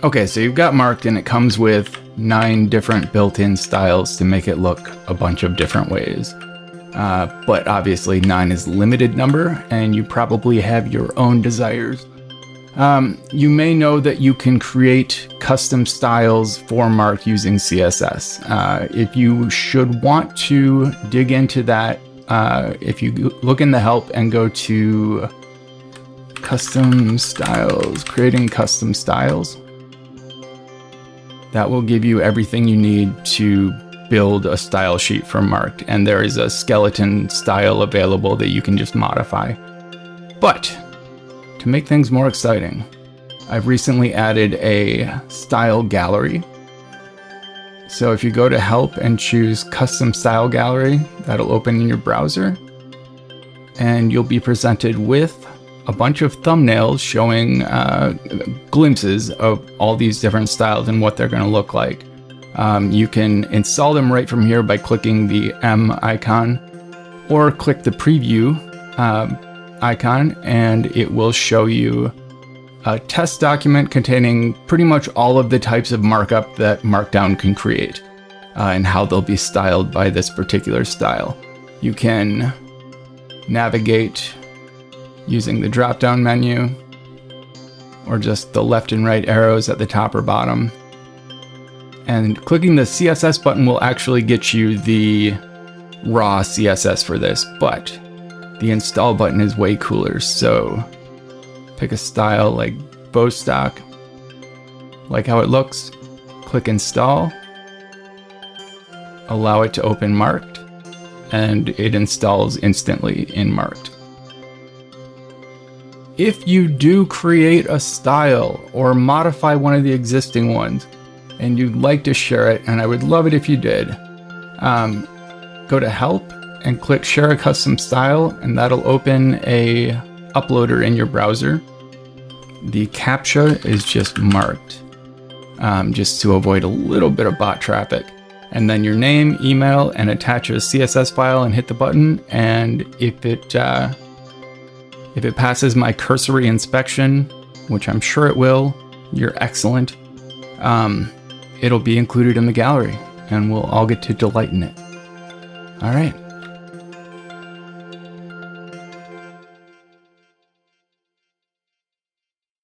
Okay, so you've got Marked, and it comes with 9 different built-in styles to make it look a bunch of different ways. But obviously 9 is a limited number, and you probably have your own desires. You may know that you can create custom styles for Marked using CSS. If you should want to dig into that, if you look in the help and go to custom styles, creating custom styles, that will give you everything you need to build a style sheet for Marked, and there is a skeleton style available that you can just modify. But to make things more exciting, I've recently added a style gallery. So if you go to help and choose custom style gallery, that'll open in your browser, and you'll be presented with a bunch of thumbnails showing glimpses of all these different styles and what they're going to look like. You can install them right from here by clicking the M icon, or click the preview icon, and it will show you a test document containing pretty much all of the types of markup that Markdown can create, and how they'll be styled by this particular style. You can navigate using the drop-down menu, or just the left and right arrows at the top or bottom. And clicking the CSS button will actually get you the raw CSS for this, but the install button is way cooler. So pick a style like Bostock, like how it looks, click install, allow it to open Marked, and it installs instantly in Marked. If you do create a style or modify one of the existing ones and you'd like to share it, and I would love it if you did, go to help and click share a custom style, and that'll open a uploader in your browser. The CAPTCHA is just Marked, just to avoid a little bit of bot traffic. And then your name, email, and attach a CSS file and hit the button, and if it passes my cursory inspection, which I'm sure it will, you're excellent, it'll be included in the gallery, and we'll all get to delight in it. All right.